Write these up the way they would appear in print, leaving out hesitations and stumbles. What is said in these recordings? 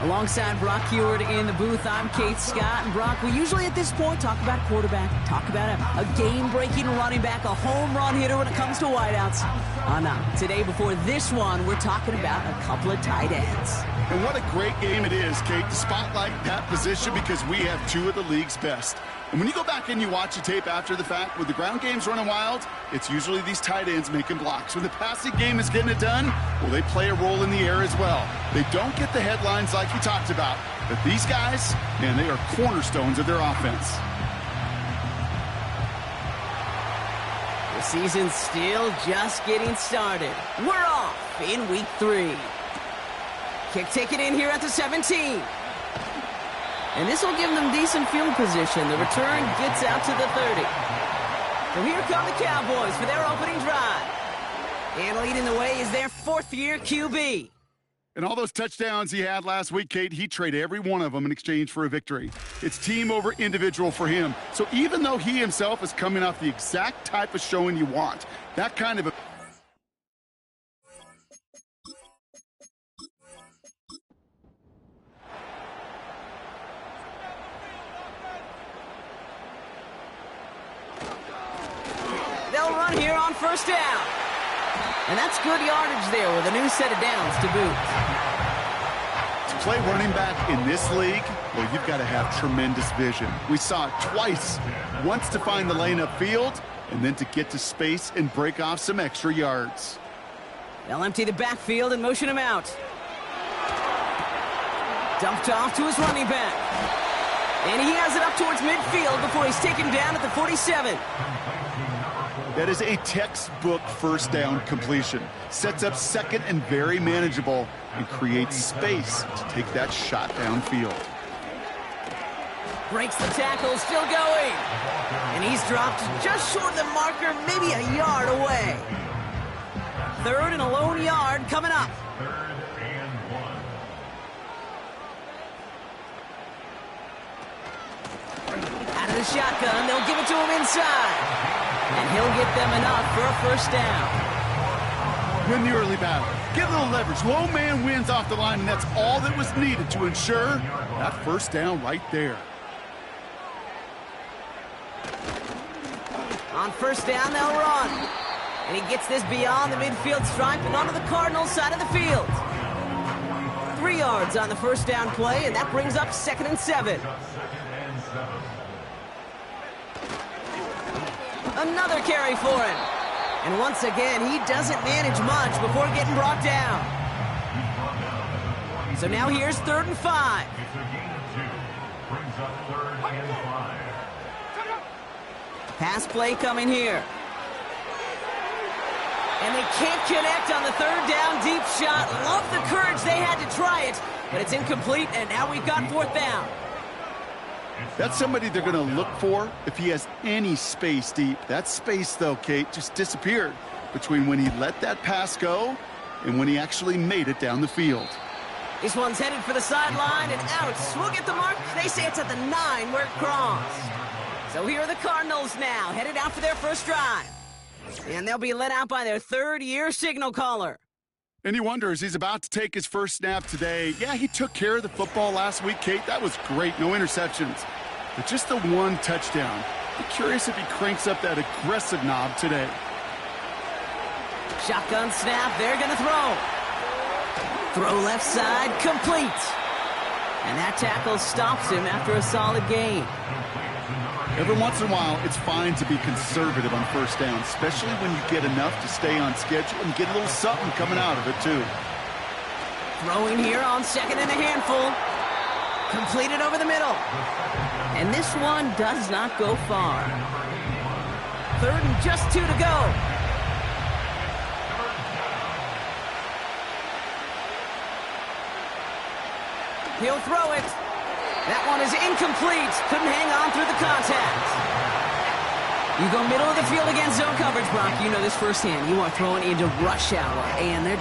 Alongside Brock Heward in the booth, I'm Kate Scott. And Brock, we usually at this point talk about a quarterback, talk about a game-breaking running back, a home run hitter when it comes to wideouts. No. Today, before this one, we're talking about a couple of tight ends. And what a great game it is, Kate, to spotlight that position because we have two of the league's best. And when you go back and you watch the tape after the fact, when the ground game's running wild, it's usually these tight ends making blocks. When the passing game is getting it done, well, they play a role in the air as well. They don't get the headlines like you talked about, but these guys, man, they are cornerstones of their offense. The season's still just getting started. We're off in week 3. Kick taken in here at the 17. And this will give them decent field position. The return gets out to the 30. So here come the Cowboys for their opening drive. And leading the way is their 4th-year QB. And all those touchdowns he had last week, Kate, he traded every one of them in exchange for a victory. It's team over individual for him. So even though he himself is coming off the exact type of showing you want, that kind of a... They'll run here on first down. And that's good yardage there with a new set of downs to boot. To play running back in this league, well, you've got to have tremendous vision. We saw it twice. Once to find the lane upfield, and then to get to space and break off some extra yards. They'll empty the backfield and motion him out. Dumped off to his running back. And he has it up towards midfield before he's taken down at the 47. That is a textbook first down completion. Sets up second and very manageable and creates space to take that shot downfield. Breaks the tackle, still going. And he's dropped just short of the marker, maybe a yard away. 3rd and a lone yard coming up. Out of the shotgun, they'll give it to him inside. And he'll get them enough for a first down. Win the early battle. Get a little leverage. Low man wins off the line, and that's all that was needed to ensure that first down right there. On first down, they'll run. And he gets this beyond the midfield stripe and onto the Cardinals side of the field. 3 yards on the first down play, and that brings up 2nd and 7. Another carry for him. And once again, he doesn't manage much before getting brought down. So now here's 3rd and 5. Pass play coming here. And they can't connect on the 3rd down deep shot. Love the courage they had to try it, but it's incomplete, and now we've got 4th down. That's somebody they're going to look for if he has any space deep. That space, though, Kate, just disappeared between when he let that pass go and when he actually made it down the field. This one's headed for the sideline and out. We'll get the mark. They say it's at the 9 where it crossed. So here are the Cardinals now, headed out for their first drive. And they'll be let out by their 3rd-year signal caller. And he wonders, he's about to take his first snap today. Yeah, he took care of the football last week, Kate. That was great. No interceptions. But just the 1 touchdown. Be curious if he cranks up that aggressive knob today. Shotgun snap. They're going to throw. Throw left side. Complete. And that tackle stops him after a solid gain. Every once in a while, it's fine to be conservative on first down, especially when you get enough to stay on schedule and get a little something coming out of it, too. Throwing here on 2nd and a handful. Completed over the middle. And this one does not go far. 3rd and just 2 to go. He'll throw it. That one is incomplete. Couldn't hang on through the contact. You go middle of the field against zone coverage, Brock. You know this firsthand. You are throwing into rush hour, and there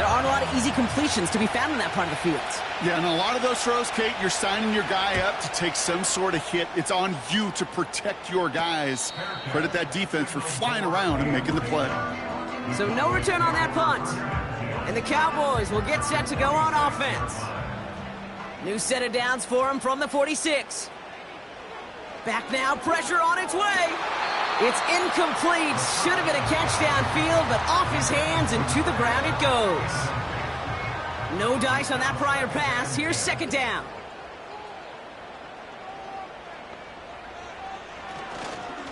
aren't a lot of easy completions to be found in that part of the field. Yeah, and a lot of those throws, Kate, you're signing your guy up to take some sort of hit. It's on you to protect your guys. Credit that defense for flying around and making the play. So no return on that punt. And the Cowboys will get set to go on offense. New set of downs for him from the 46. Back now, pressure on its way. It's incomplete. Should have been a catch downfield, but off his hands and to the ground it goes. No dice on that prior pass. Here's second down.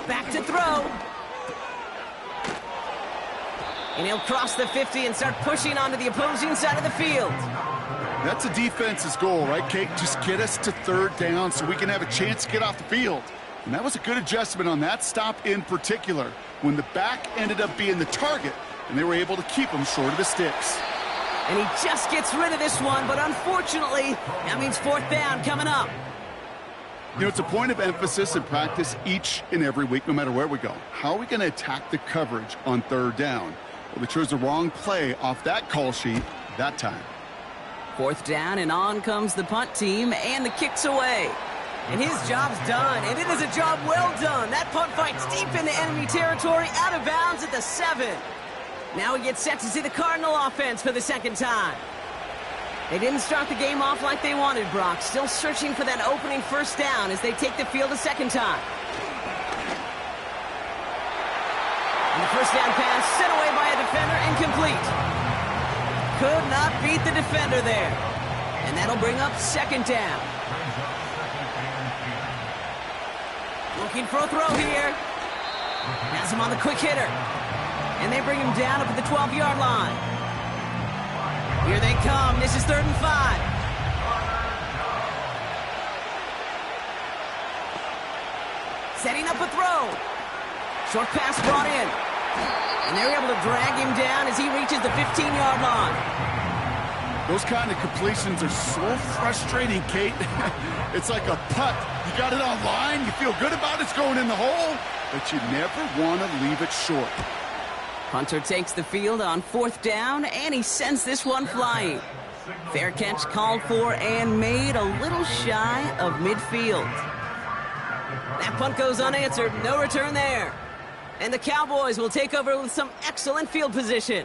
Back to throw. And he'll cross the 50 and start pushing onto the opposing side of the field. That's a defense's goal, right, Kate? Just get us to third down so we can have a chance to get off the field. And that was a good adjustment on that stop in particular, when the back ended up being the target, and they were able to keep him short of the sticks. And he just gets rid of this one, but unfortunately, that means fourth down coming up. You know, it's a point of emphasis in practice each and every week, no matter where we go. How are we going to attack the coverage on third down? Well, they chose the wrong play off that call sheet that time. Fourth down, and on comes the punt team, and the kick's away. And his job's done, and it is a job well done. That punt fights deep into enemy territory, out of bounds at the 7. Now he gets set to see the Cardinal offense for the second time. They didn't start the game off like they wanted, Brock. Still searching for that opening first down as they take the field a second time. And the first down pass sent away by a defender, incomplete. Could not beat the defender there. And that'll bring up second down. Looking for a throw here. Has him on the quick hitter. And they bring him down up at the 12-yard line. Here they come. This is 3rd and 5. Setting up a throw. Short pass brought in. And they're able to drag him down as he reaches the 15-yard line. Those kind of completions are so frustrating, Kate. It's like a putt. You got it on line, you feel good about it's going in the hole, but you never want to leave it short. Hunter takes the field on 4th down, and he sends this one flying. Fair catch called for and made a little shy of midfield. That punt goes unanswered. No return there. And the Cowboys will take over with some excellent field position.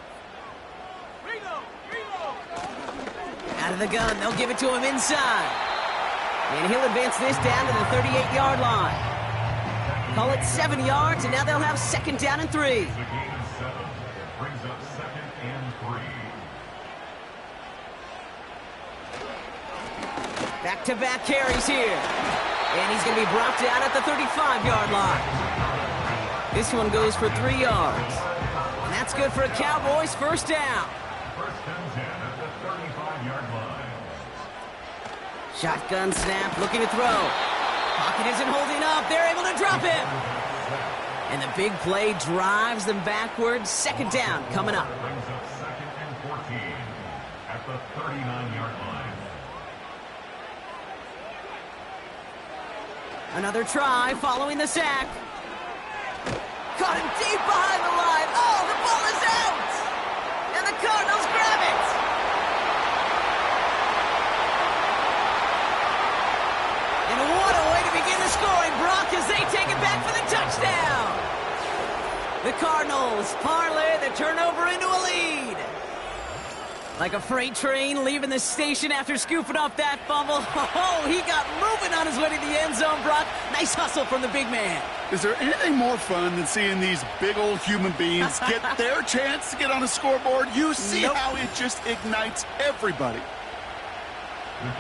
Out of the gun, they'll give it to him inside. And he'll advance this down to the 38-yard line. Call it 7 yards, and now they'll have second down and 3. Back-to-back carries here. And he's going to be brought down at the 35-yard line. This one goes for 3 yards. And that's good for a Cowboys first down. Shotgun snap, looking to throw. Pocket isn't holding up. They're able to drop him. And the big play drives them backwards. Second down coming up. Brings up 2nd and 14 at the 39-yard line. Another try following the sack. Caught him deep behind the line. Oh, the ball is out. And the Cardinals grab it. And what a way to begin the scoring, Brock, as they take it back for the touchdown. The Cardinals parlay the turnover into a lead. Like a freight train leaving the station after scooping up that fumble. Oh, he got moving on his way to the end zone, Brock. Nice hustle from the big man. Is there anything more fun than seeing these big old human beings get their chance to get on a scoreboard? You see how it just ignites everybody.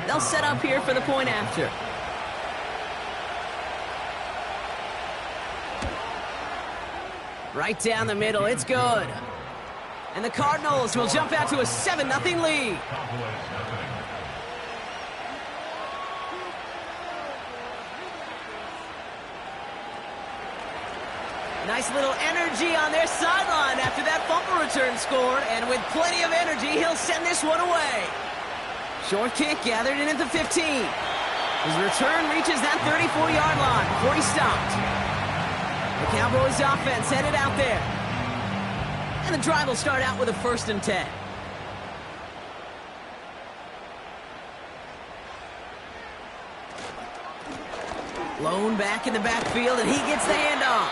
They'll set up here for the point after. Right down the middle, it's good. And the Cardinals will jump out to a 7-0 lead. Nice little energy on their sideline after that fumble return scored. And with plenty of energy, he'll send this one away. Short kick gathered in at the 15. His return reaches that 34-yard line before he stopped. The Cowboys offense headed out there. And the drive will start out with a 1st and 10. Lone back in the backfield, and he gets the handoff.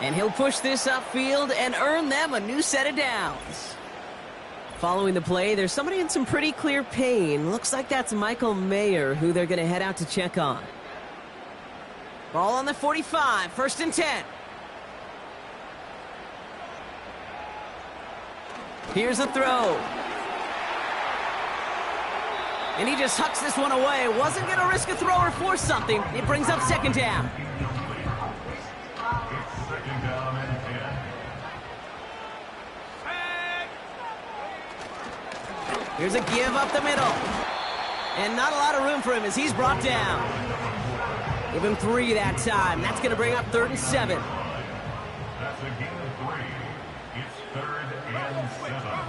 And he'll push this upfield and earn them a new set of downs. Following the play, there's somebody in some pretty clear pain. Looks like that's Michael Mayer, who they're going to head out to check on. Ball on the 45, 1st and 10. Here's a throw. And he just hucks this one away. Wasn't going to risk a throw or force something. It brings up 2nd down. Here's a give up the middle. And not a lot of room for him as he's brought down. Give him 3 that time. That's going to bring up 3rd and 7. That's a gain of 3. It's 3rd and 7.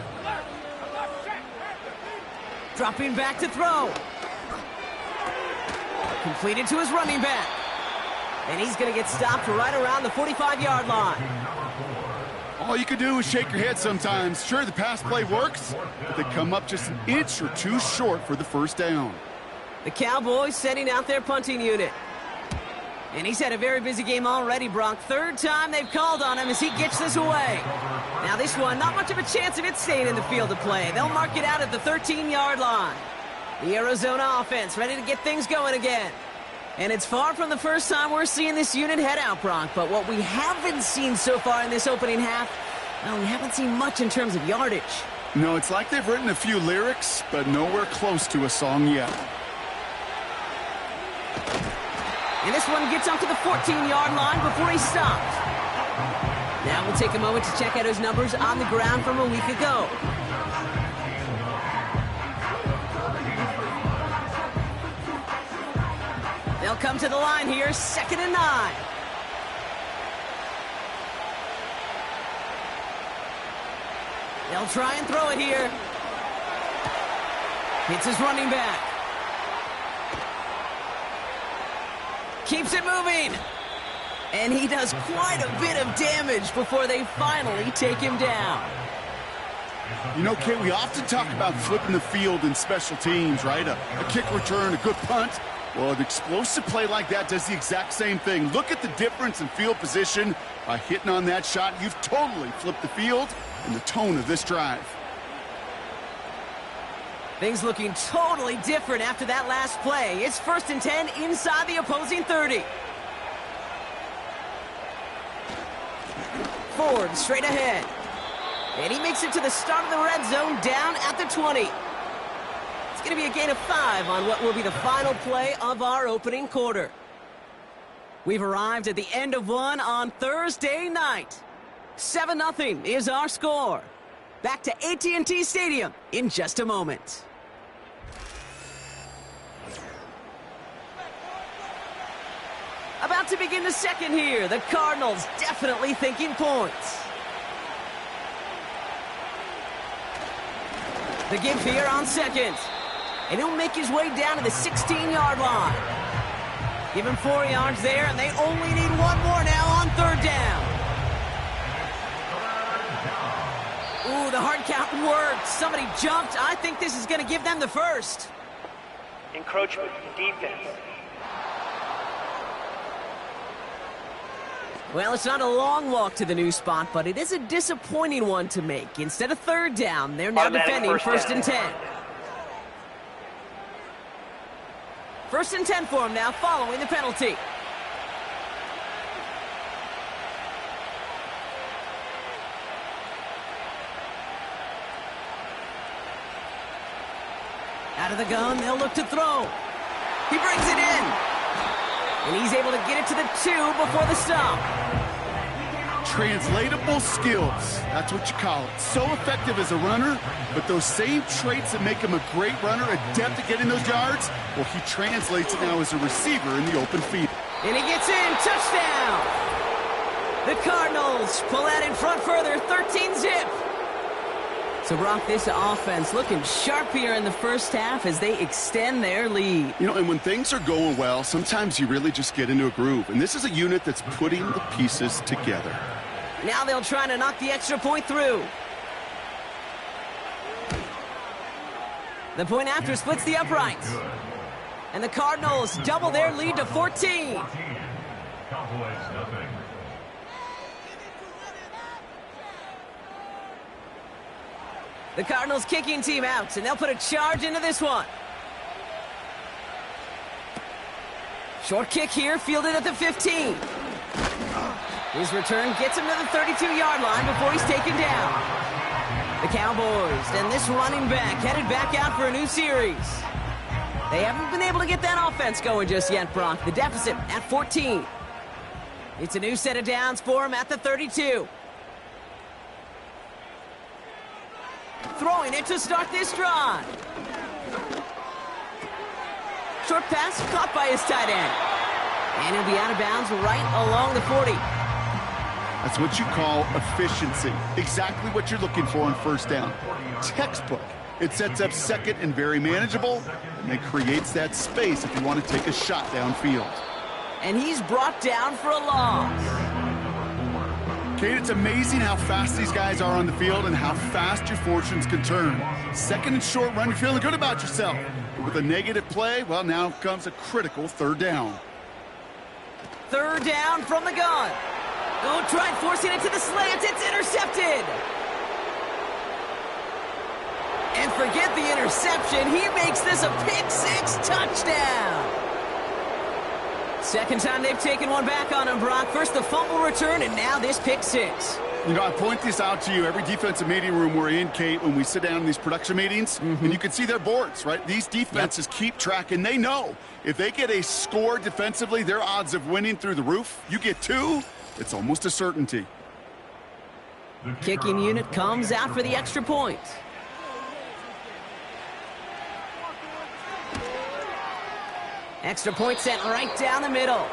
Dropping back to throw. Completed to his running back. And he's going to get stopped right around the 45-yard line. All you can do is shake your head sometimes. Sure, the pass play works, but they come up just an inch or 2 short for the 1st down. The Cowboys setting out their punting unit. And he's had a very busy game already, Brock. 3rd time they've called on him as he gets this away. Now this one, not much of a chance of it staying in the field of play. They'll mark it out at the 13-yard line. The Arizona offense ready to get things going again. And it's far from the first time we're seeing this unit head out, Brock. But what we haven't seen so far in this opening half, well, we haven't seen much in terms of yardage. No, it's like they've written a few lyrics, but nowhere close to a song yet. And this one gets up to the 14-yard line before he's stopped. Now we'll take a moment to check out his numbers on the ground from a week ago. They'll come to the line here, 2nd and 9. They'll try and throw it here. Hits his running back. Keeps it moving. And he does quite a bit of damage before they finally take him down. You know, Kate, we often talk about flipping the field in special teams, right? A kick return, a good punt. Well, an explosive play like that does the exact same thing. Look at the difference in field position. By hitting on that shot, you've totally flipped the field and the tone of this drive. Things looking totally different after that last play. It's 1st and 10 inside the opposing 30. Ford straight ahead. And he makes it to the start of the red zone down at the 20. It's going to be a gain of 5 on what will be the final play of our opening quarter. We've arrived at the end of one on Thursday night. 7-0 is our score. Back to AT&T Stadium in just a moment. About to begin the second here. The Cardinals definitely thinking points. The give here on 2nd. And he'll make his way down to the 16-yard line. Give him 4 yards there, and they only need 1 more now on 3rd down. Ooh, the hard count worked. Somebody jumped. I think this is going to give them the 1st. Encroachment, defense. Well, it's not a long walk to the new spot, but it is a disappointing one to make. Instead of 3rd down, they're now defending 1st and 10. 1st and 10 for him now, following the penalty. Out of the gun, they'll look to throw. He brings it in. And he's able to get it to the 2 before the stop. Translatable skills, that's what you call it. So effective as a runner, but those same traits that make him a great runner, adept at getting those yards, well, he translates it now as a receiver in the open field. And he gets in, touchdown! The Cardinals pull out in front further, 13-zip. So, Brock, this offense looking sharp here in the first half as they extend their lead. You know, and when things are going well, sometimes you really just get into a groove. And this is a unit that's putting the pieces together. Now they'll try to knock the extra point through. The point after splits the uprights. And the Cardinals double their lead to 14. Cowboys nothing. The Cardinals kicking team out, and they'll put a charge into this one. Short kick here, fielded at the 15. His return gets him to the 32-yard line before he's taken down. The Cowboys and this running back headed back out for a new series. They haven't been able to get that offense going just yet, Brock. The deficit at 14. It's a new set of downs for him at the 32. Throwing it to start this drive. Short pass caught by his tight end. And he'll be out of bounds right along the 40. That's what you call efficiency. Exactly what you're looking for on first down. Textbook. It sets up second and very manageable, and it creates that space if you want to take a shot downfield. And he's brought down for a loss. Kate, it's amazing how fast these guys are on the field and how fast your fortunes can turn. Second and short run, you're feeling good about yourself. But with a negative play, well, now comes a critical third down. Third down from the gun. Oh, try forcing it to the slants. It's intercepted. And forget the interception. He makes this a pick-6 touchdown. Second time they've taken one back on him, Brock. First the fumble return, and now this pick-6. You know, I point this out to you every defensive meeting room we're in, Kate, when we sit down in these production meetings, and you can see their boards, right? These defenses keep track, and they know if they get a score defensively, their odds of winning through the roof. You get 2, it's almost a certainty. Kicking unit comes out for the extra point. Extra point sent right down the middle.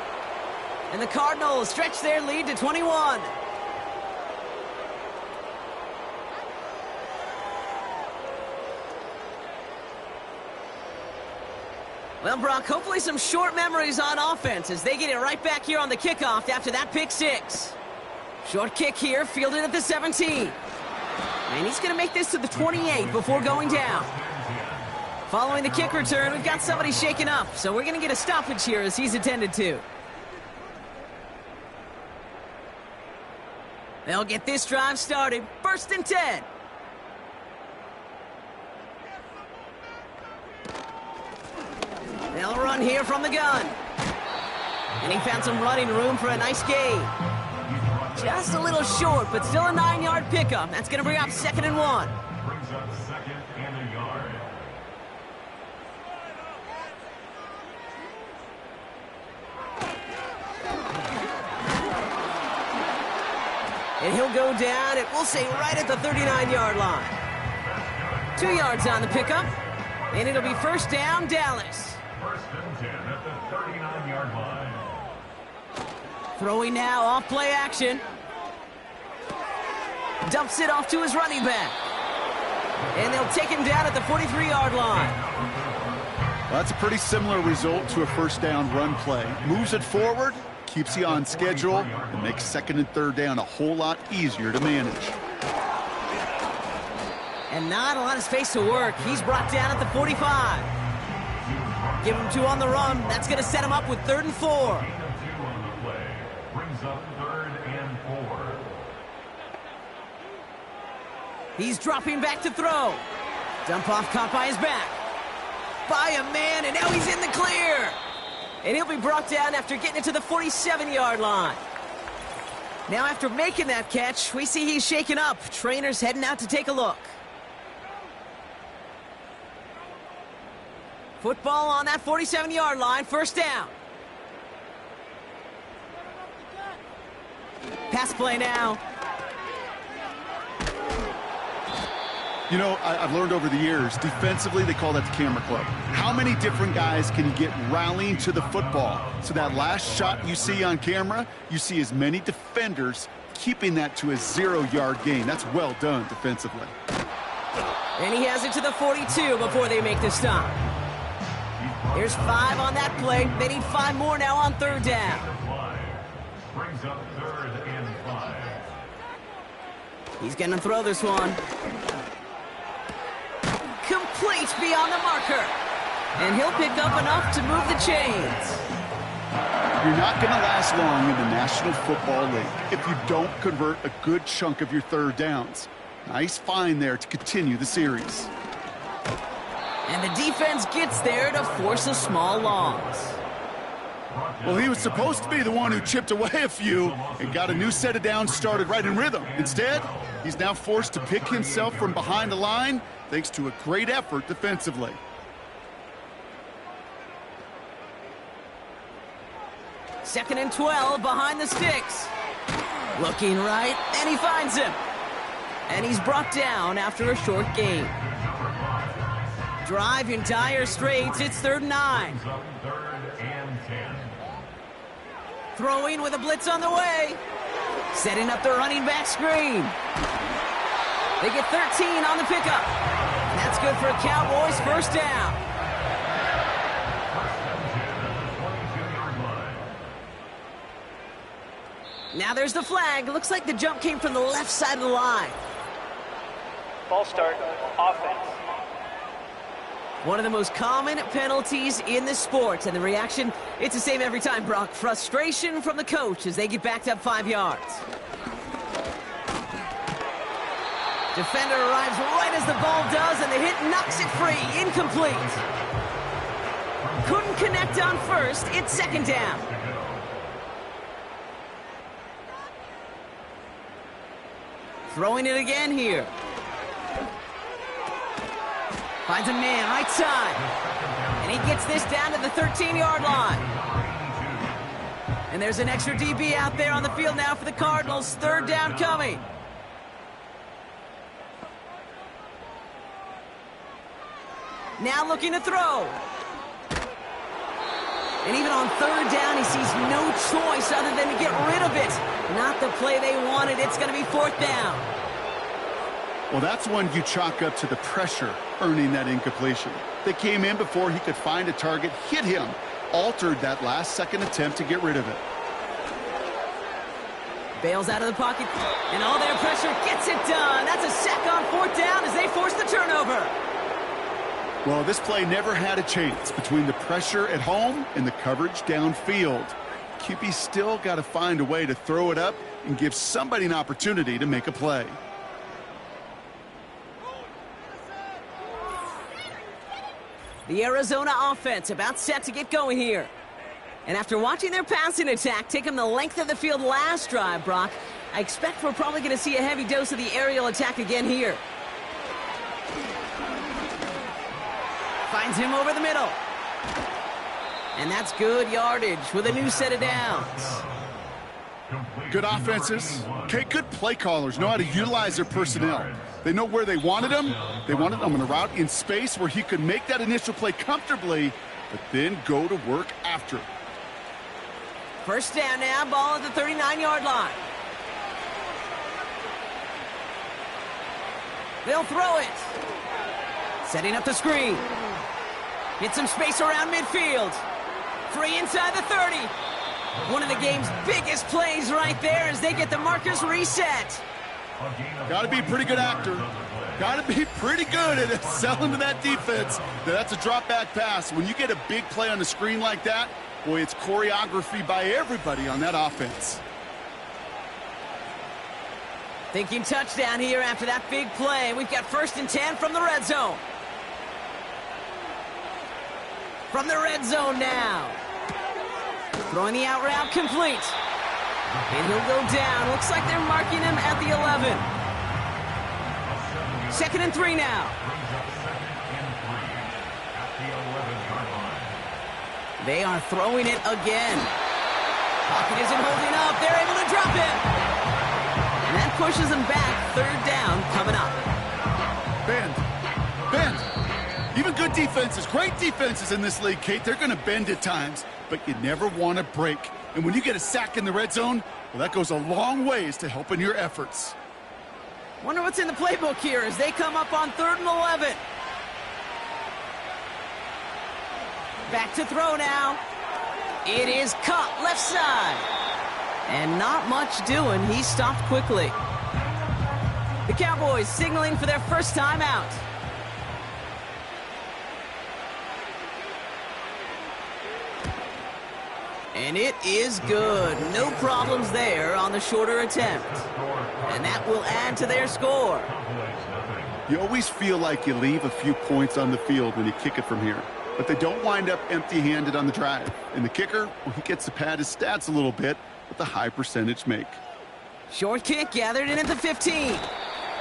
And the Cardinals stretch their lead to 21. Well, Brock, hopefully some short memories on offense as they get it right back here on the kickoff after that pick-6. Short kick here, fielded at the 17. And he's going to make this to the 28 before going down. Following the kick return, we've got somebody shaken up, so we're going to get a stoppage here as he's attended to. They'll get this drive started. 1st and 10. They'll run here from the gun. And he found some running room for a nice gain. Just a little short, but still a 9-yard pickup. That's going to bring up 2nd and 1. Brings up 2nd and a yard. And he'll go down, and we'll say right at the 39-yard line. 2 yards on the pickup, and it'll be first down, Dallas. 1st and 10 at the 39-yard line. Throwing now, off play action. Dumps it off to his running back. And they'll take him down at the 43-yard line. Well, that's a pretty similar result to a first down run play. Moves it forward, keeps you on schedule, and makes 2nd and 3rd down a whole lot easier to manage. And not a lot of space to work. He's brought down at the 45. Give him 2 on the run. That's going to set him up with 3rd and 4. 2 on the play. Brings up 3rd and 4. He's dropping back to throw. Dump off caught by his back. By a man, and now he's in the clear. And he'll be brought down after getting it to the 47-yard line. Now after making that catch, we see he's shaken up. Trainer's heading out to take a look. Football on that 47-yard line, first down. Pass play now. You know, I've learned over the years, defensively, they call that the camera club. How many different guys can you get rallying to the football? So that last shot you see on camera, you see as many defenders keeping that to a 0-yard gain. That's well done defensively. And he has it to the 42 before they make the stop. Here's 5 on that play. They need 5 more now on 3rd down. Brings up 3rd and 5. He's going to throw this one. Complete beyond the marker. And he'll pick up enough to move the chains. You're not going to last long in the National Football League if you don't convert a good chunk of your 3rd downs. Nice find there to continue the series. And the defense gets there to force a small loss. Well, he was supposed to be the one who chipped away a few and got a new set of downs started right in rhythm. Instead, he's now forced to pick himself from behind the line thanks to a great effort defensively. Second and 12 behind the sticks. Looking right, and he finds him. And he's brought down after a short gain. Drive in dire straits, it's 3rd and 9. Throwing with a blitz on the way. Setting up the running back screen. They get 13 on the pickup. And that's good for a Cowboys 1st down. Now there's the flag. Looks like the jump came from the left side of the line. Ball start, offense. One of the most common penalties in the sport, and the reaction, it's the same every time, Brock. Frustration from the coach as they get backed up 5 yards. Defender arrives right as the ball does, and the hit knocks it free. Incomplete. Couldn't connect on first. It's 2nd down. Throwing it again here. Finds a man, right side. And he gets this down to the 13-yard line. And there's an extra DB out there on the field now for the Cardinals. 3rd down coming. Now looking to throw. And even on 3rd down, he sees no choice other than to get rid of it. Not the play they wanted. It's going to be 4th down. Well, that's one you chalk up to the pressure earning that incompletion. They came in before he could find a target, hit him, altered that last-second attempt to get rid of it. Bails out of the pocket, and all their pressure gets it done. That's a sack on 4th down as they force the turnover. Well, this play never had a chance between the pressure at home and the coverage downfield. QB still got to find a way to throw it up and give somebody an opportunity to make a play. The Arizona offense about set to get going here. And after watching their passing attack take them the length of the field last drive, Brock, I expect we're probably going to see a heavy dose of the aerial attack again here. Finds him over the middle. And that's good yardage with a new set of downs. Good offenses. Okay, good play callers know how to utilize their personnel. They know where they wanted him. They wanted him on a route in space where he could make that initial play comfortably, but then go to work after. 1st down now, ball at the 39-yard line. They'll throw it. Setting up the screen. Get some space around midfield. Free inside the 30. One of the game's biggest plays right there as they get the markers reset. Got to be a pretty good actor. Got to be pretty good at selling to that defense. That's a drop-back pass. When you get a big play on the screen like that, boy, it's choreography by everybody on that offense. Thinking touchdown here after that big play. We've got 1st and 10 from the red zone. From the red zone now. Throwing the out route complete. And he'll go down. Looks like they're marking him at the 11. 2nd and 3 now. They are throwing it again. Pocket isn't holding up. They're able to drop it. And that pushes them back. 3rd down coming up. Bend. Even good defenses, great defenses in this league, Kate, they're going to bend at times, but you never want to break. And when you get a sack in the red zone, well, that goes a long ways to helping your efforts. Wonder what's in the playbook here as they come up on 3rd and 11. Back to throw now. It is caught left side. And not much doing. He stopped quickly. The Cowboys signaling for their first time out. And it is good. No problems there on the shorter attempt. And that will add to their score. You always feel like you leave a few points on the field when you kick it from here. But they don't wind up empty-handed on the drive. And the kicker, well, he gets to pad his stats a little bit with a high percentage make. Short kick gathered in at the 15.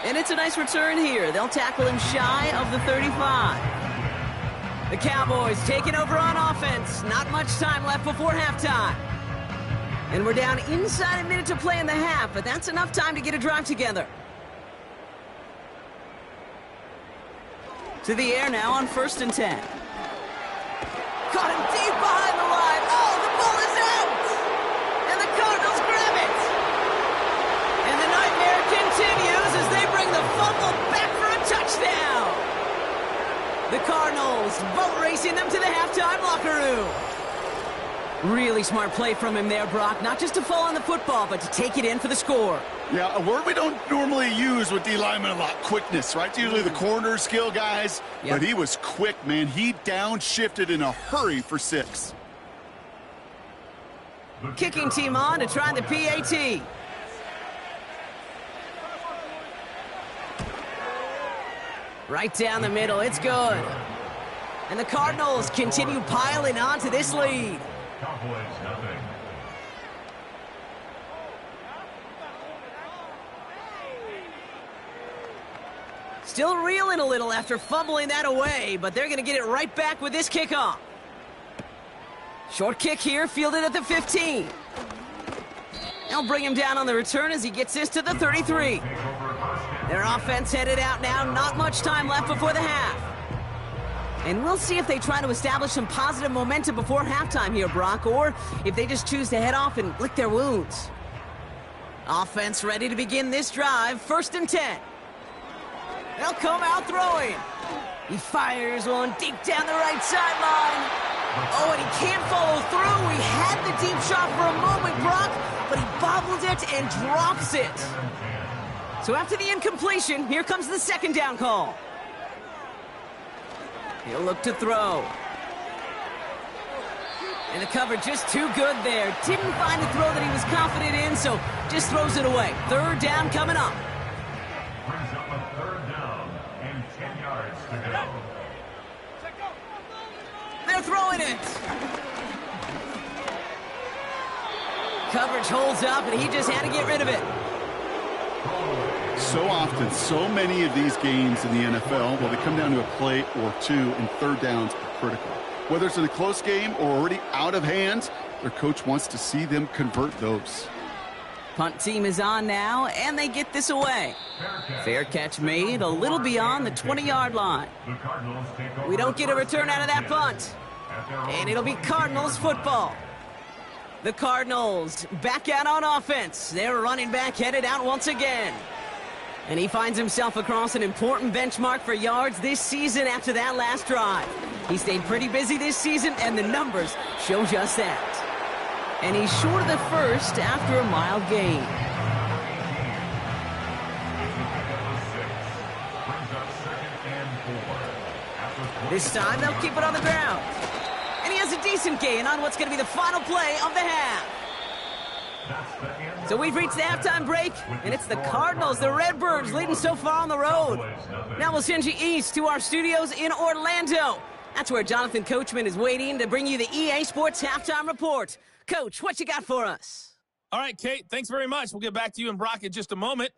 And it's a nice return here. They'll tackle him shy of the 35. The Cowboys taking over on offense. Not much time left before halftime. And we're down inside a minute to play in the half, but that's enough time to get a drive together. To the air now on 1st and 10. Caught him deep behind the line. Oh, the ball is out! And the Cardinals grab it! And the nightmare continues as they bring the fumble back for a touchdown! The Cardinals boat racing them to the halftime locker room. Really smart play from him there, Brock. Not just to fall on the football, but to take it in for the score. Yeah, a word we don't normally use with D linemen a lot, quickness, right? It's usually the corner skill guys, but he was quick, man. He downshifted in a hurry for 6. Kicking team on to try the PAT. Right down the middle, it's good. And the Cardinals continue piling on to this lead. Cowboys nothing. Still reeling a little after fumbling that away, but they're going to get it right back with this kickoff. Short kick here, fielded at the 15. They'll bring him down on the return as he gets this to the 33. Their offense headed out now. Not much time left before the half. And we'll see if they try to establish some positive momentum before halftime here, Brock, or if they just choose to head off and lick their wounds. Offense ready to begin this drive. 1st and 10. They'll come out throwing. He fires one deep down the right sideline. Oh, and he can't follow through. He had the deep shot for a moment, Brock, but he bobbled it and drops it. So after the incompletion, here comes the 2nd down call. He'll look to throw. And the cover just too good there. Didn't find the throw that he was confident in, so just throws it away. 3rd down coming up. Brings up a 3rd down and 10 yards to go. They're throwing it. Coverage holds up, and he just had to get rid of it. So often, so many of these games in the NFL, well, they come down to a play or two, and 3rd downs are critical. Whether it's in a close game or already out of hand, their coach wants to see them convert those. Punt team is on now, and they get this away. Fair catch made a little beyond the 20-yard line. We don't get a return out of that punt. And it'll be Cardinals football. The Cardinals back out on offense. Their running back headed out once again. And he finds himself across an important benchmark for yards this season after that last drive. He stayed pretty busy this season, and the numbers show just that. And he's short of the first after a mild gain. This time they'll keep it on the ground. And he has a decent gain on what's going to be the final play of the half. So we've reached the halftime break, and it's the Cardinals, the Redbirds, leading so far on the road. Now we'll send you east to our studios in Orlando. That's where Jonathan Coachman is waiting to bring you the EA Sports Halftime Report. Coach, what you got for us? All right, Kate, thanks very much. We'll get back to you and Brock in just a moment.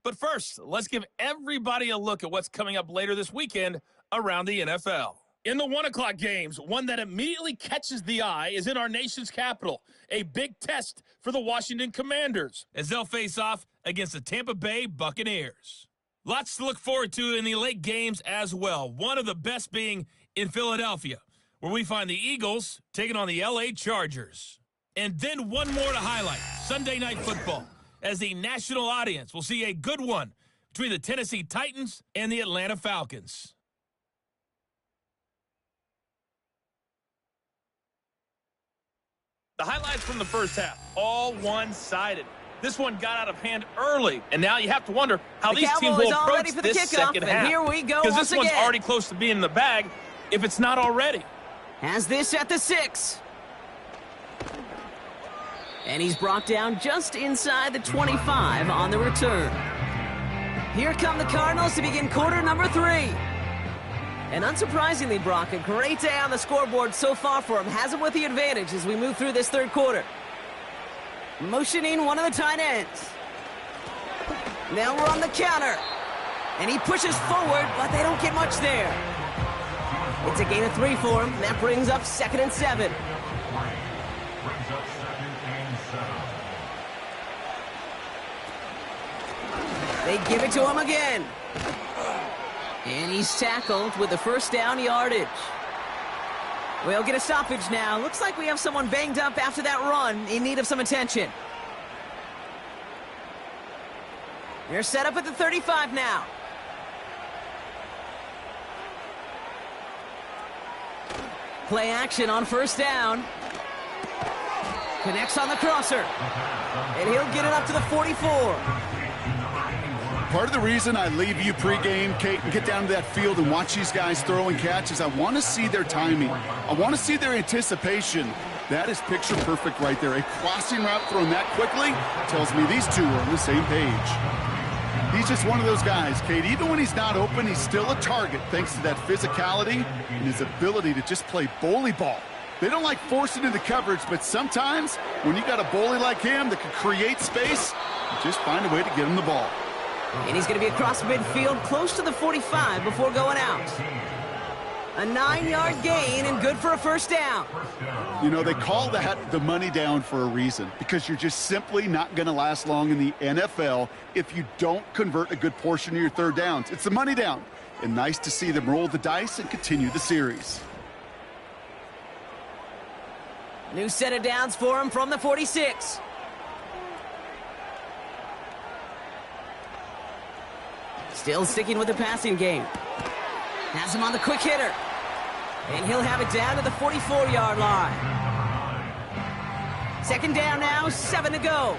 But first, let's give everybody a look at what's coming up later this weekend around the NFL. In the 1 o'clock games, one that immediately catches the eye is in our nation's capital. A big test for the Washington Commanders as they'll face off against the Tampa Bay Buccaneers. Lots to look forward to in the late games as well. One of the best being in Philadelphia, where we find the Eagles taking on the LA Chargers. And then one more to highlight, Sunday Night Football, as the national audience will see a good one between the Tennessee Titans and the Atlanta Falcons. The highlights from the first half, all one-sided. This one got out of hand early, and now you have to wonder how these teams will approach this second half. Here we go because this one's already close to being in the bag if it's not already. Has this at the 6. And he's brought down just inside the 25 on the return. Here come the Cardinals to begin quarter number 3. And unsurprisingly, Brock, a great day on the scoreboard so far for him. Has him with the advantage as we move through this third quarter. Motioning one of the tight ends. Now we're on the counter. And he pushes forward, but they don't get much there. It's a gain of 3 for him. That brings up 2nd and 7. They give it to him again. And he's tackled with the first down yardage. We'll get a stoppage now. Looks like we have someone banged up after that run in need of some attention. They're set up at the 35 now. Play action on first down. Connects on the crosser. And he'll get it up to the 44. Part of the reason I leave you pregame, Kate, and get down to that field and watch these guys throw and catch is I want to see their timing. I want to see their anticipation. That is picture perfect right there. A crossing route thrown that quickly tells me these two are on the same page. He's just one of those guys, Kate. Even when he's not open, he's still a target thanks to that physicality and his ability to just play bully ball. They don't like forcing into coverage, but sometimes when you got a bully like him that can create space, you just find a way to get him the ball. And he's going to be across midfield, close to the 45 before going out. A 9-yard gain and good for a first down. You know, they call that the money down for a reason, because you're just simply not going to last long in the NFL if you don't convert a good portion of your third downs. It's the money down. And nice to see them roll the dice and continue the series. New set of downs for him from the 46. Still sticking with the passing game. Has him on the quick hitter. And he'll have it down to the 44-yard line. Second down now, 7 to go.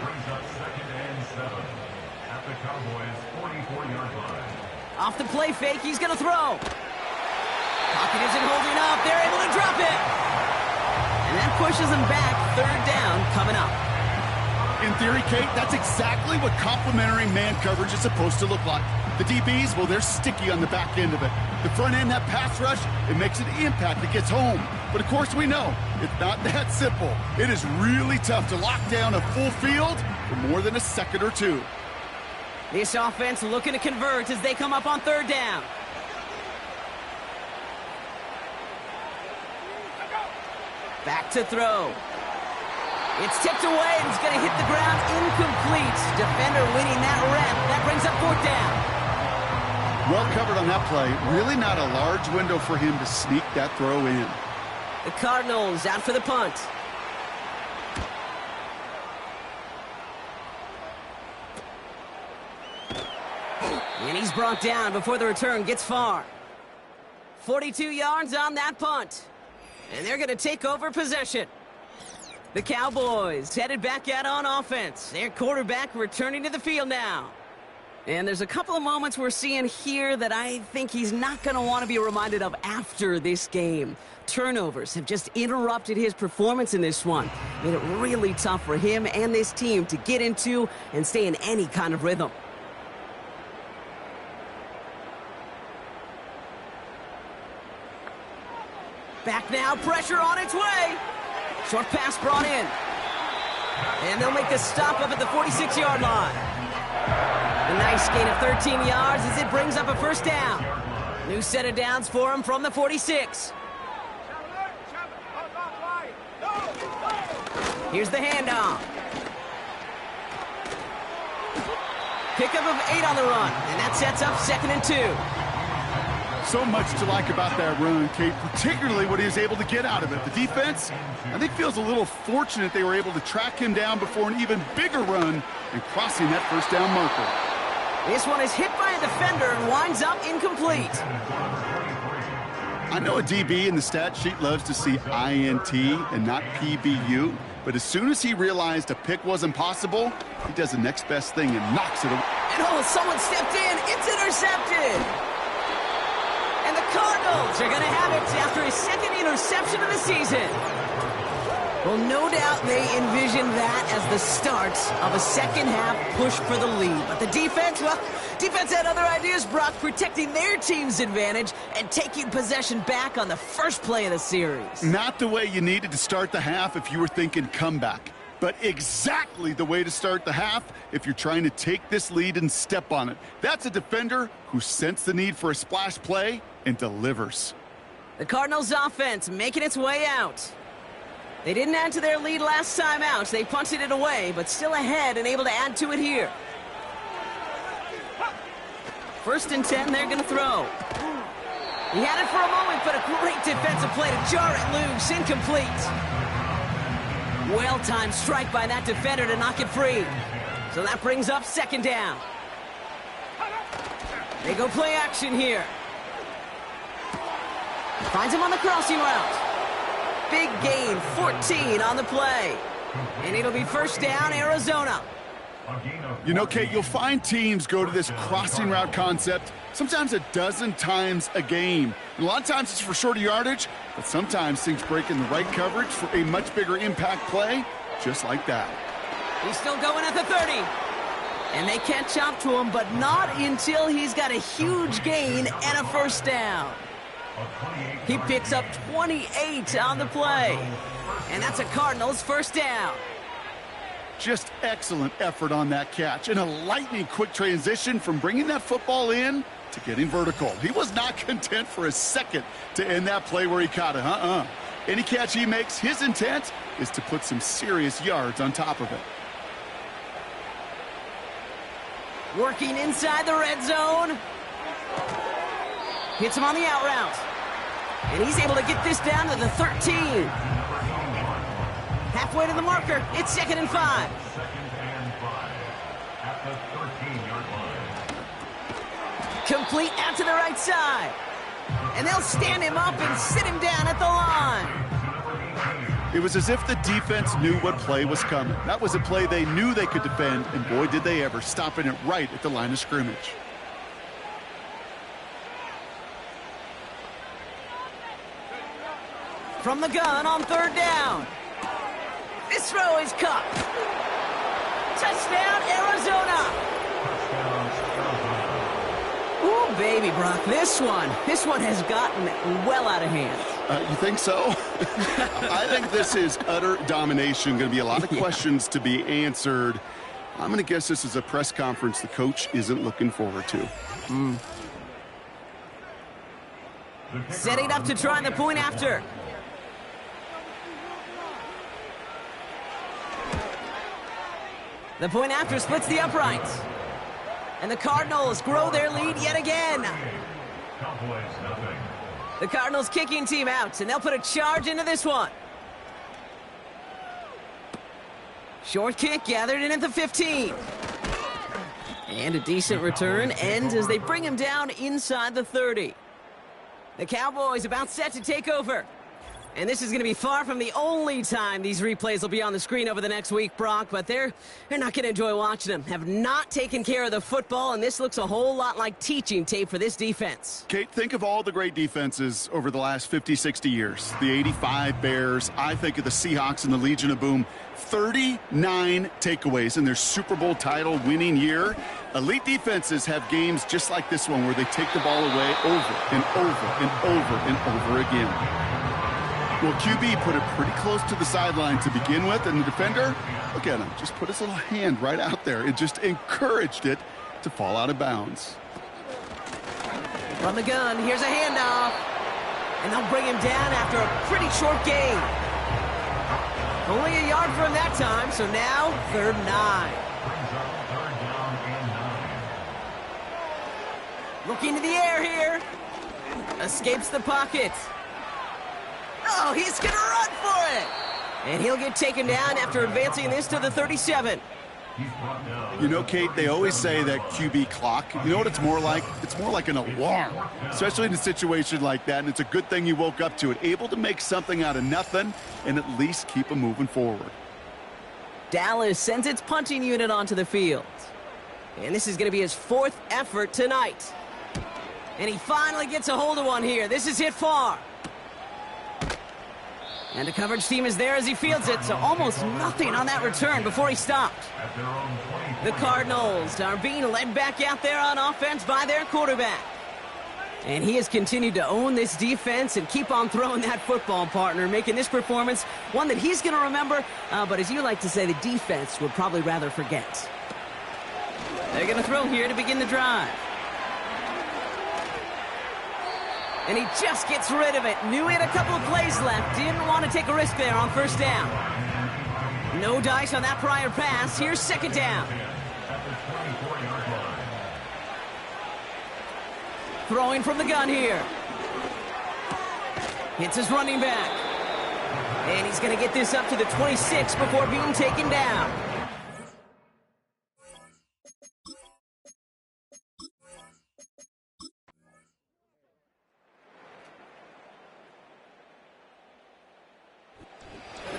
Off the play fake, he's going to throw. Pocket isn't holding up. They're able to drop it. And that pushes him back. Third down coming up. In theory, Kate, that's exactly what complementary man coverage is supposed to look like. The DBs, well, they're sticky on the back end of it. The front end, that pass rush, it makes an impact that gets home. But, of course, we know it's not that simple. It is really tough to lock down a full field for more than a second or two. This offense looking to convert as they come up on third down. Back to throw. It's tipped away and it's going to hit the ground incomplete. Defender winning that rep. That brings up fourth down. Well covered on that play. Really not a large window for him to sneak that throw in. The Cardinals out for the punt. And he's brought down before the return gets far. 42 yards on that punt. And they're going to take over possession. The Cowboys headed back out on offense. Their quarterback returning to the field now. And there's a couple of moments we're seeing here that I think he's not going to want to be reminded of after this game. Turnovers have just interrupted his performance in this one. Made it really tough for him and this team to get into and stay in any kind of rhythm. Back now, pressure on its way. Short pass brought in. And they'll make the stop up at the 46-yard line. A nice gain of 13 yards as it brings up a first down. New set of downs for him from the 46. Here's the handoff. Pickup of 8 on the run, and that sets up 2nd and 2. So much to like about that run, Kate, particularly what he was able to get out of it. The defense, I think, feels a little fortunate they were able to track him down before an even bigger run and crossing that first down marker. This one is hit by a defender and winds up incomplete. I know a DB in the stat sheet loves to see INT and not PBU, but as soon as he realized a pick wasn't possible, he does the next best thing and knocks it away. And oh, someone stepped in. It's intercepted. And the Cardinals are going to have it after his second interception of the season. Well, no doubt they envision that as the start of a second-half push for the lead. But the defense, well, defense had other ideas, Brock, protecting their team's advantage and taking possession back on the first play of the series. Not the way you needed to start the half if you were thinking comeback, but exactly the way to start the half if you're trying to take this lead and step on it. That's a defender who sensed the need for a splash play and delivers. The Cardinals' offense making its way out. They didn't add to their lead last time out. They punted it away, but still ahead and able to add to it here. 1st and 10, they're going to throw. He had it for a moment, but a great defensive play to jar it loose. Incomplete. Well-timed strike by that defender to knock it free. So that brings up 2nd down. They go play action here. Finds him on the crossing route. Big gain, 14 on the play. And it'll be 1st down, Arizona. You know, Kate, you'll find teams go to this crossing route concept sometimes a dozen times a game. And a lot of times it's for shorter yardage, but sometimes things break in the right coverage for a much bigger impact play, just like that. He's still going at the 30. And they catch up to him, but not until he's got a huge gain and a 1st down. He picks up 28 on the play. And that's a Cardinals 1st down. Just excellent effort on that catch. And a lightning-quick transition from bringing that football in to getting vertical. He was not content for a second to end that play where he caught it. Any catch he makes, his intent is to put some serious yards on top of it. Working inside the red zone. Hits him on the out route. And he's able to get this down to the 13. Halfway to the marker. It's 2nd and 5. 2nd and 5 at the 13-yard line. Complete out to the right side. And they'll stand him up and sit him down at the line. It was as if the defense knew what play was coming. That was a play they knew they could defend, and boy, did they ever, stopping it right at the line of scrimmage. From the gun on 3rd down. This throw is caught. Touchdown, Arizona. Ooh, baby, Brock, this one has gotten well out of hand. You think so? I think this is utter domination. Going to be a lot of questions to be answered. I'm going to guess this is a press conference the coach isn't looking forward to. Setting up to try the point after. The point after splits the uprights. And the Cardinals grow their lead yet again. Cowboys nothing. The Cardinals kicking team out, and they'll put a charge into this one. Short kick gathered in at the 15. And a decent return ends as they bring him down inside the 30. The Cowboys about set to take over. And this is going to be far from the only time these replays will be on the screen over the next week, Brock, but they're not going to enjoy watching them. Have not taken care of the football, and this looks a whole lot like teaching tape for this defense. Kate, think of all the great defenses over the last 50, 60 years. The 85 Bears, I think of the Seahawks and the Legion of Boom. 39 takeaways in their Super Bowl title winning year. Elite defenses have games just like this one where they take the ball away over and over and over and over again. Well, QB put it pretty close to the sideline to begin with, and the defender, look at him, just put his little hand right out there. It just encouraged it to fall out of bounds. From the gun, here's a handoff. And they'll bring him down after a pretty short gain. Only a yard for him that time, so now 3rd and 9. Looking to the air here. Escapes the pocket. Oh, he's going to run for it. And he'll get taken down after advancing this to the 37. You know, Kate, they always say that QB clock, you know what it's more like? It's more like an alarm, especially in a situation like that, and it's a good thing you woke up to it, able to make something out of nothing and at least keep them moving forward. Dallas sends its punting unit onto the field. And this is going to be his 4th effort tonight. And he finally gets a hold of one here. This is hit far. And the coverage team is there as he fields it, so almost nothing on that return before he stopped. The Cardinals are being led back out there on offense by their quarterback. And he has continued to own this defense and keep on throwing that football, partner, making this performance one that he's going to remember, but as you like to say, the defense would probably rather forget. They're going to throw here to begin the drive. And he just gets rid of it. Knew he had a couple of plays left. Didn't want to take a risk there on first down. No dice on that prior pass. Here's second down. Throwing from the gun here. Hits his running back. And he's going to get this up to the 26 before being taken down.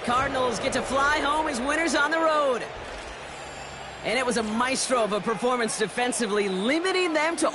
Cardinals get to fly home as winners on the road. And it was a maestro of a performance defensively, limiting them to